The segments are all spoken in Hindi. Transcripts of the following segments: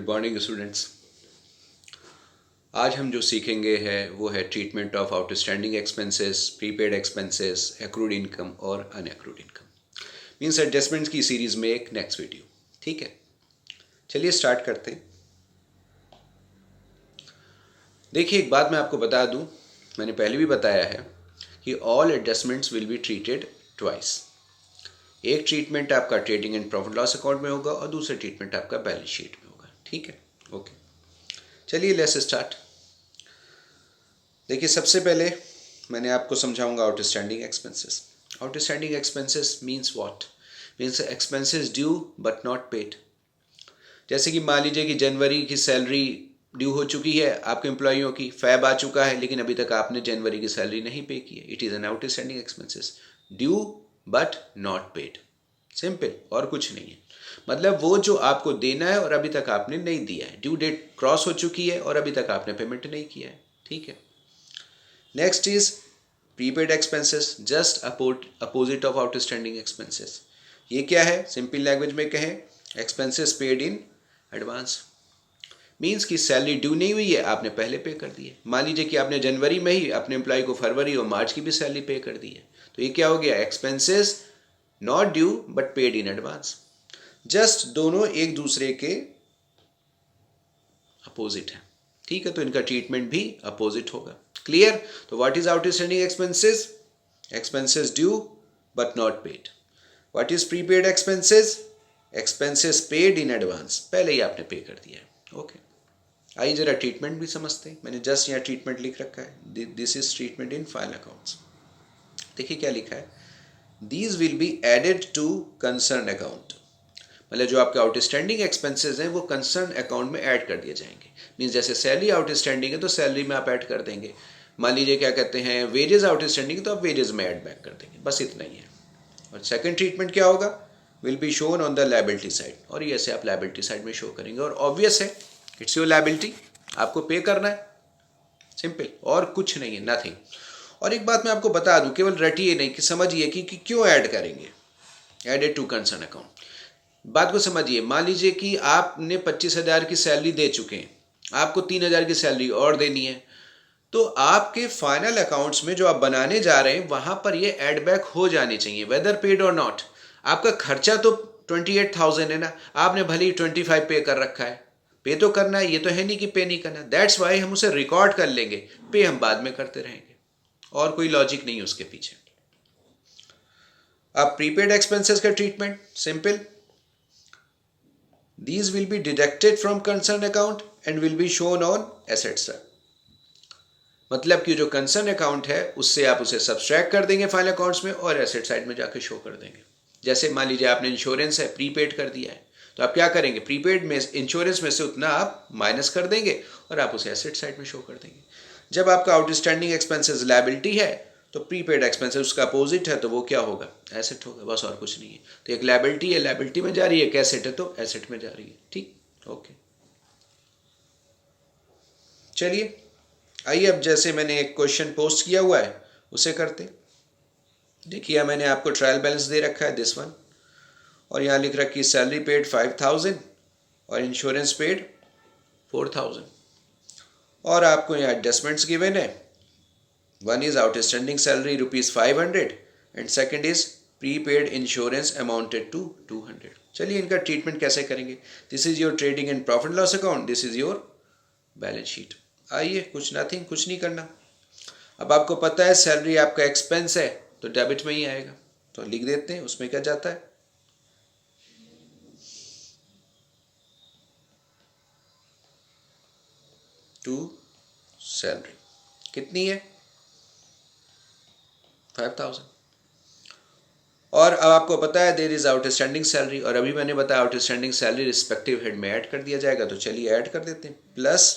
Good morning students. आज हम जो सीखेंगे है वो है treatment of outstanding expenses, prepaid expenses, accrued income और अनएक्रूड इनकम। मीन्स एडजस्टमेंट्स की सीरीज में एक नेक्स्ट वीडियो। ठीक है, चलिए स्टार्ट करते हैं। देखिए, एक बात मैं आपको बता दूं, मैंने पहले भी बताया है कि all adjustments will be treated twice. एक ट्रीटमेंट आपका trading and profit loss account में होगा और दूसरा ट्रीटमेंट आपका बैलेंस शीट में होगा। ठीक है, ओके, चलिए लेट्स स्टार्ट। देखिए, सबसे पहले मैंने आपको समझाऊंगा outstanding expenses. Outstanding expenses means what? Means expenses due but not paid. जैसे कि मान लीजिए कि जनवरी की सैलरी ड्यू हो चुकी है आपके एम्प्लॉइयों की, फैब आ चुका है, लेकिन अभी तक आपने जनवरी की सैलरी नहीं पे की है। It is an outstanding expenses, due but not paid. Simple, और कुछ नहीं है। मतलब वो जो आपको देना है और अभी तक आपने नहीं दिया है, ड्यू डेट क्रॉस हो चुकी है और अभी तक आपने पेमेंट नहीं किया है। ठीक है, next is prepaid expenses, just opposite of outstanding expenses. ये क्या है? सिंपल लैंग्वेज में कहें, expenses paid in advance. Means की सैलरी ड्यू नहीं हुई है, आपने पहले पे कर दी है। मान लीजिए कि आपने जनवरी में ही अपने एम्प्लॉय को फरवरी और मार्च की भी सैलरी पे कर दी है, तो ये क्या हो गया? Expenses not due but paid in advance. Just दोनों एक दूसरे के अपोजिट है। ठीक है, तो इनका ट्रीटमेंट भी अपोजिट होगा। क्लियर? तो what is outstanding expenses? Expenses due but not paid. What is prepaid expenses? Expenses paid in advance, पहले ही आपने पे कर दिया है। ओके, आइए जरा ट्रीटमेंट भी समझते हैं। मैंने जस्ट यहाँ ट्रीटमेंट लिख रखा है, this is treatment in final accounts. देखिए क्या लिखा है, these will be added to concern account. मतलब जो आपके आउटस्टैंडिंग एक्सपेंसेस हैं वो कंसर्न अकाउंट में ऐड कर दिए जाएंगे। मीन्स जैसे सैलरी आउटस्टैंडिंग है तो सैलरी में आप ऐड कर देंगे। मान लीजिए क्या कहते हैं, वेजेस आउटस्टैंडिंग है तो आप वेजेस में ऐड बैक कर देंगे। बस इतना ही है। और सेकंड ट्रीटमेंट क्या होगा? Will be shown on the liability side, और ये ऐसे आप लायबिलिटी साइड में शो करेंगे। और ऑब्वियस है, इट्स योर लायबिलिटी, आपको पे करना है। सिंपल, और कुछ नहीं है, नथिंग। और एक बात मैं आपको बता दूं, केवल रटिए नहीं कि समझिए कि क्यों ऐड करेंगे एडेड टू कंसर्न अकाउंट। बात को समझिए, मान लीजिए कि आपने 25,000 की सैलरी दे चुके हैं, आपको 3,000 की सैलरी और देनी है, तो आपके फाइनल अकाउंट्स में जो आप बनाने जा रहे हैं वहां पर ये एड बैक हो जानी चाहिए, वेदर पेड और नॉट। आपका खर्चा तो 28,000 है ना, आपने भले ही 25 पे कर रखा है, पे तो करना है, ये तो है नहीं कि पे नहीं करना। दैट्स वाई हम उसे रिकॉर्ड कर लेंगे, पे हम बाद में करते रहेंगे, और कोई लॉजिक नहीं है उसके पीछे। अब प्रीपेड एक्सपेंसेस का treatment simple, these will be deducted from concern account and will be shown on asset side। मतलब कि जो कंसर्न अकाउंट है उससे आप उसे सब्सट्रैक्ट कर देंगे फाइनल अकाउंट्स में और एसेट साइड में जाके शो कर देंगे। जैसे मान लीजिए आपने इंश्योरेंस है, प्रीपेड कर दिया है, तो आप क्या करेंगे? प्रीपेड में इंश्योरेंस में से उतना आप माइनस कर देंगे और आप उसे एसेट साइड में शो कर देंगे। जब आपका आउटस्टैंडिंग एक्सपेंसेस लायबिलिटी है तो प्रीपेड एक्सपेंसेस उसका अपोजिट है, तो वो क्या होगा? एसेट होगा, बस और कुछ नहीं है। तो एक लायबिलिटी है, लायबिलिटी में जा रही है, एक एसेट है तो एसेट में जा रही है। ठीक, ओके, चलिए आइए अब जैसे मैंने एक क्वेश्चन पोस्ट किया हुआ है उसे करते। देखिए, मैंने आपको ट्रायल बैलेंस दे रखा है, दिस वन, और यहाँ लिख रखी सैलरी पेड 5,000 और इंश्योरेंस पेड 4,000, और आपको यहाँ एडजस्टमेंट्स गिवन है। One is outstanding salary ₹500 and second is prepaid insurance amounted to 200। चलिए इनका ट्रीटमेंट कैसे करेंगे? This is your trading and profit loss account, this is your balance sheet. आइए, कुछ नथिंग, कुछ नहीं करना। अब आपको पता है सैलरी आपका एक्सपेंस है तो डेबिट में ही आएगा, तो लिख देते हैं उसमें क्या जाता है, टू सैलरी। कितनी है? 5,000। और अब आपको पता है देयर इज आउटस्टैंडिंग सैलरी, और अभी मैंने बताया आउटस्टैंडिंग सैलरी रिस्पेक्टिव हेड में ऐड कर दिया जाएगा, तो चलिए ऐड कर देते हैं, plus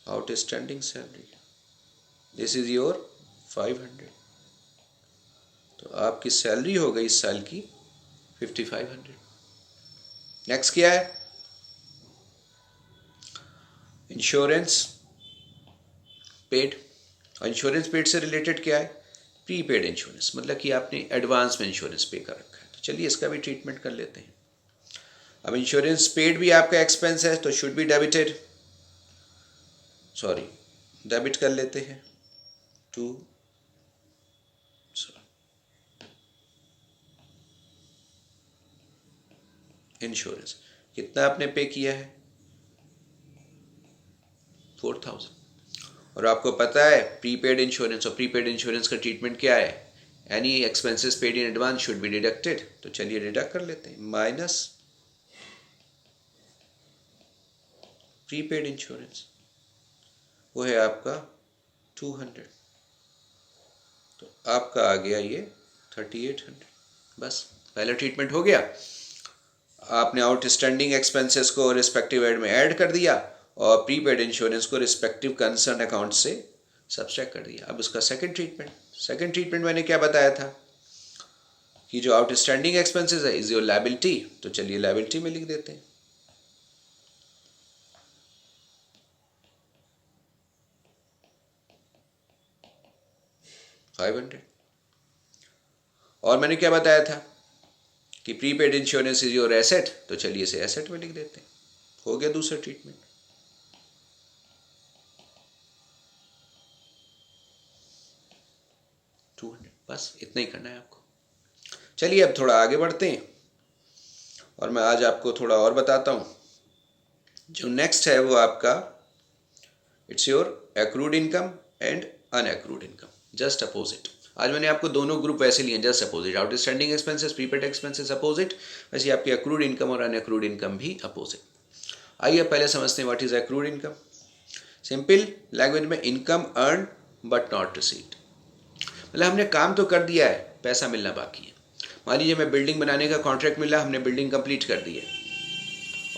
outstanding salary, this is your 500। तो आपकी सैलरी हो गई इस साल की 5,500। नेक्स्ट क्या है? इंश्योरेंस पेड, और इंश्योरेंस पेड से रिलेटेड क्या है? प्रीपेड इंश्योरेंस, मतलब कि आपने एडवांस में इंश्योरेंस पे कर रखा है। तो चलिए इसका भी ट्रीटमेंट कर लेते हैं। अब इंश्योरेंस पेड भी आपका एक्सपेंस है तो should be debited, sorry debit कर लेते हैं टू इंश्योरेंस। कितना आपने पे किया है 4000। और आपको पता है प्रीपेड इंश्योरेंस, और प्रीपेड इंश्योरेंस का ट्रीटमेंट क्या है, any expenses paid in advance should be deducted. तो चलिए डिडक्ट कर लेते हैं, माइनस प्रीपेड इंश्योरेंस वो है आपका 200, तो आपका आ गया ये 3800। बस पहला ट्रीटमेंट हो गया, आपने आउटस्टैंडिंग एक्सपेंसेस को रिस्पेक्टिव हेड में ऐड कर दिया और प्रीपेड इंश्योरेंस को रिस्पेक्टिव कंसर्न अकाउंट से सब्सट्रैक्ट कर दिया। अब उसका सेकंड ट्रीटमेंट मैंने क्या बताया था कि जो आउटस्टैंडिंग एक्सपेंसेस है इज योर लायबिलिटी, तो चलिए लायबिलिटी में लिख देते हैं 500। और मैंने क्या बताया था कि prepaid insurance is your asset, तो चलिए इसे एसेट में लिख देते हैं। हो गया दूसरा ट्रीटमेंट। बस इतना ही करना है आपको। चलिए अब थोड़ा आगे बढ़ते हैं और मैं आज आपको थोड़ा और बताता हूं। जो नेक्स्ट है वो आपका it's your accrued income and unaccrued income, just opposite. आज मैंने आपको दोनों ग्रुप वैसे लिए, just opposite. Outstanding expenses prepaid expenses opposite, वैसे आपकी एक्रूड इनकम और अनएक्रूड इनकम भी अपोजिट। आइए पहले समझते हैं what is accrued income. Simple language में income earn but not received, मतलब हमने काम तो कर दिया है, पैसा मिलना बाकी है। मान लीजिए मैं बिल्डिंग बनाने का कॉन्ट्रैक्ट मिला, हमने बिल्डिंग कंप्लीट कर दी है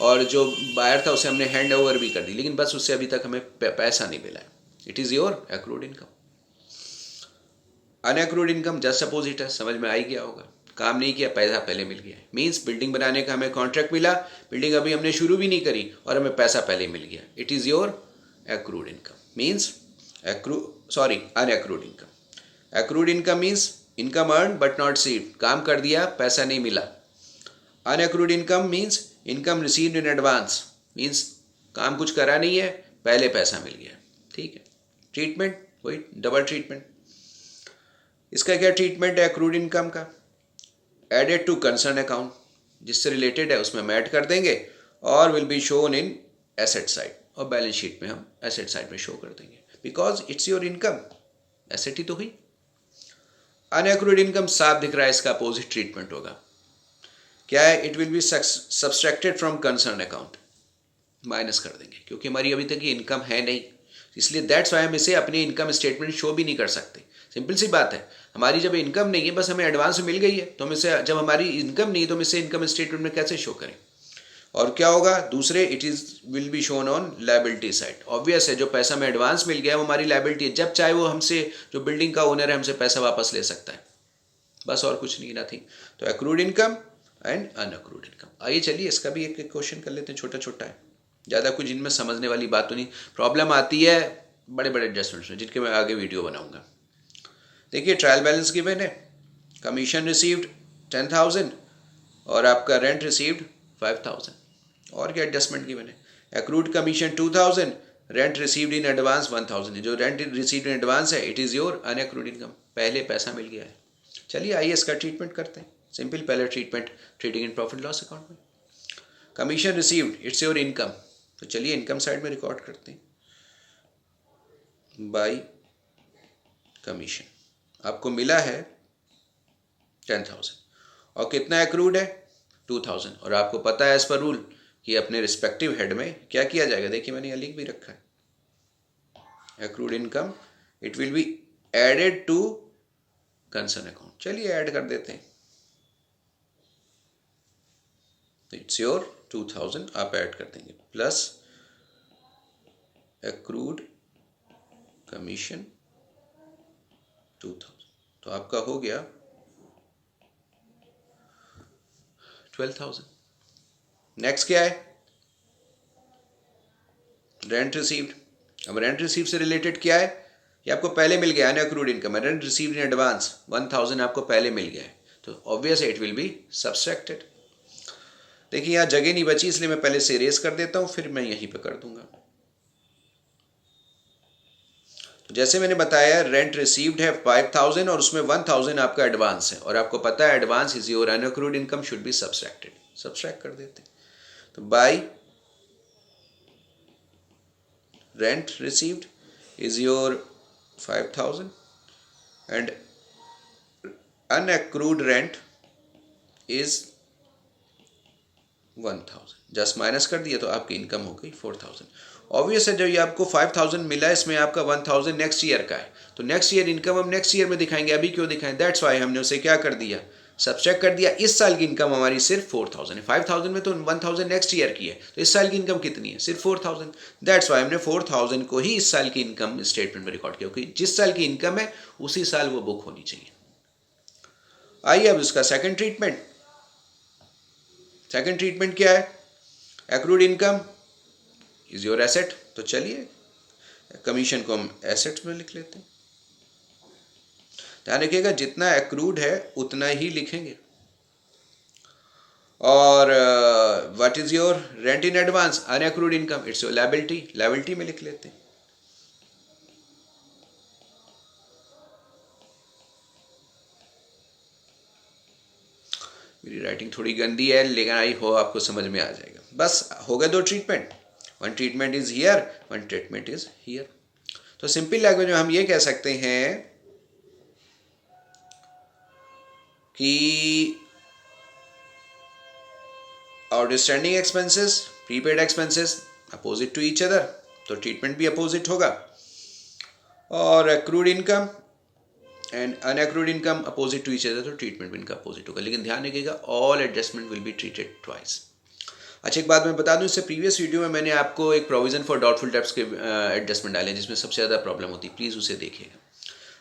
और जो बायर था उसे हमने हैंड ओवर भी कर दी, लेकिन बस उससे अभी तक हमें पैसा नहीं मिला है। It is your accrued income. Unaccrued income just opposite है, समझ में आ ही गया होगा। काम नहीं किया, पैसा पहले मिल गया। मीन्स बिल्डिंग बनाने का हमें कॉन्ट्रैक्ट मिला, बिल्डिंग अभी हमने शुरू भी नहीं करी और हमें पैसा पहले मिल गया। It is your accrued income. Means unaccrued income. Accrued income means income earn but not received, काम कर दिया पैसा नहीं मिला। Unaccrued income means income received in advance, means काम कुछ करा नहीं है, पहले पैसा मिल गया। ठीक है, ट्रीटमेंट वही डबल ट्रीटमेंट। इसका क्या ट्रीटमेंट है एक्रूड इनकम का, एडेड टू कंसर्न अकाउंट, जिससे रिलेटेड है उसमें हम ऐड कर देंगे और will be shown in asset side, और बैलेंस शीट में हम एसेट साइड में शो कर देंगे, because it's your income, asset ही तो हुई। अनएक्रूड इनकम साफ दिख रहा है, इसका अपोजिट ट्रीटमेंट होगा। क्या है, it will B subtracted from concern account, minus कर देंगे, क्योंकि हमारी अभी तक ये इनकम है नहीं, इसलिए दैट्स वाई हम इसे अपनी इनकम स्टेटमेंट शो भी नहीं कर सकते। सिंपल सी बात है, हमारी जब इनकम नहीं है, बस हमें एडवांस मिल गई है, तो हम इसे, जब हमारी इनकम नहीं है तो हम इसे इनकम स्टेटमेंट में कैसे शो करें। और क्या होगा दूसरे, it is will be shown on liability side. Obvious है, जो पैसा में एडवांस मिल गया वो हमारी लायबिलिटी है, जब चाहे वो हमसे, जो बिल्डिंग का ओनर है, हमसे पैसा वापस ले सकता है, बस और कुछ नहीं, नथिंग। तो एक्रूड इनकम एंड अनअक्रूड इनकम। आइए चलिए इसका भी एक क्वेश्चन कर लेते हैं, छोटा छोटा है, ज़्यादा कुछ इनमें समझने वाली बात तो नहीं। प्रॉब्लम आती है बड़े बड़े एडजस्टमेंट्स में, जिनके मैं आगे वीडियो बनाऊंगा। देखिए ट्रायल बैलेंस गिवन है, कमीशन रिसीव्ड 10,000 और आपका रेंट रिसीव्ड 5,000, और क्या एडजस्टमेंट गिवन है, accrued commission 2,000, rent received in advance 1,000। जो रेंट रिसीव्ड इन एडवांस है इट इज़ योर अनएक्रूड इनकम, पहले पैसा मिल गया है। चलिए आइए इसका ट्रीटमेंट करते हैं। सिंपल, पहले treatment treating in profit loss account में। Commission received it's your income, तो चलिए इनकम साइड में रिकॉर्ड करते हैं, बाय कमीशन आपको मिला है 10,000 और कितना एक्रूड है 2,000, और आपको पता है एज पर रूल कि अपने रिस्पेक्टिव हेड में क्या किया जाएगा। देखिए मैंने यहाँ लिख भी रखा है, accrued income it will be added to concern account. चलिए ऐड कर देते हैं, इट्स योर 2,000 आप ऐड कर देंगे, प्लस एक्रूड कमीशन 2,000, तो आपका हो गया 12,000। नेक्स्ट क्या है, रेंट रिसीव्ड। अब रेंट रिसीव से रिलेटेड क्या है, ये आपको पहले मिल गया है, अक्रूड इनकम है, रेंट रिसीव्ड इन एडवांस 1,000 आपको पहले मिल गया है, तो obvious it will B subtracted. देखिए यहाँ जगह नहीं बची, इसलिए मैं पहले से इरेज कर देता हूँ, फिर मैं यहीं पे कर दूंगा। तो जैसे मैंने बताया रेंट रिसीव्ड है 5000 और उसमें 1000 आपका एडवांस है, और आपको पता है advance is your unaccrued income should be subtracted, subtract कर देते हैं। तो by rent received is your 5000 and unaccrued rent is 1000, just minus कर दिया तो आपकी इनकम हो गई 4000। ऑब्वियस है जब ये आपको 5000 मिला है, इसमें आपका 1000 नेक्स्ट ईयर का है, तो नेक्स्ट ईयर इनकम हम नेक्स्ट ईयर में दिखाएंगे, अभी क्यों दिखाएं? दैट्स वाई हमने उसे क्या कर दिया, सब्सट्रैक्ट कर दिया। इस साल की इनकम हमारी सिर्फ 4000 है, 5000 में तो 1000 नेक्स्ट ईयर की है, तो इस साल की इनकम कितनी है? सिर्फ 4000। दैट्स वाई हमने 4000 को ही इस साल की इनकम स्टेटमेंट में रिकॉर्ड किया, क्योंकि जिस साल की इनकम है उसी साल वो बुक होनी चाहिए। आइए अब उसका सेकंड ट्रीटमेंट। सेकंड ट्रीटमेंट क्या है? Accrued income is your asset, तो चलिए कमीशन को हम एसेट्स में लिख लेते हैं। ध्यान रखिएगा जितना एक्रूड है उतना ही लिखेंगे। और what is your rent in advance, unaccrued income, it's your liability, liability में लिख लेते हैं। मेरी राइटिंग थोड़ी गंदी है, लेकिन आई हो आपको समझ में आ जाएगा। बस हो गए दो treatment, one treatment is here, one treatment is here. तो सिंपल लैंग्वेज में हम ये कह सकते हैं कि outstanding expenses, prepaid expenses opposite to each other, तो ट्रीटमेंट भी अपोजिट होगा। और accrued income and unaccrued income opposite to each other, तो ट्रीटमेंट भी इनका अपोजिट होगा। लेकिन ध्यान रखिएगा all adjustment will be treated twice. अच्छा एक बात मैं बता दूं, इससे प्रीवियस वीडियो में मैंने आपको एक प्रोविजन फॉर डाउटफुल डेब्ट्स के एडजस्टमेंट डाले जिसमें सबसे ज़्यादा प्रॉब्लम होती है, प्लीज़ उसे देखिएगा।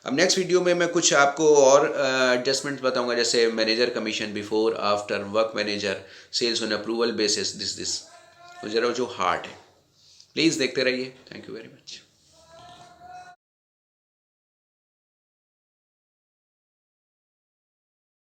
अब नेक्स्ट वीडियो में मैं कुछ आपको और एडजस्टमेंट बताऊंगा, जैसे manager commission before after, work manager, sales on approval basis, this तो जरा जो हार्ड है। प्लीज़ देखते रहिए। Thank you very much.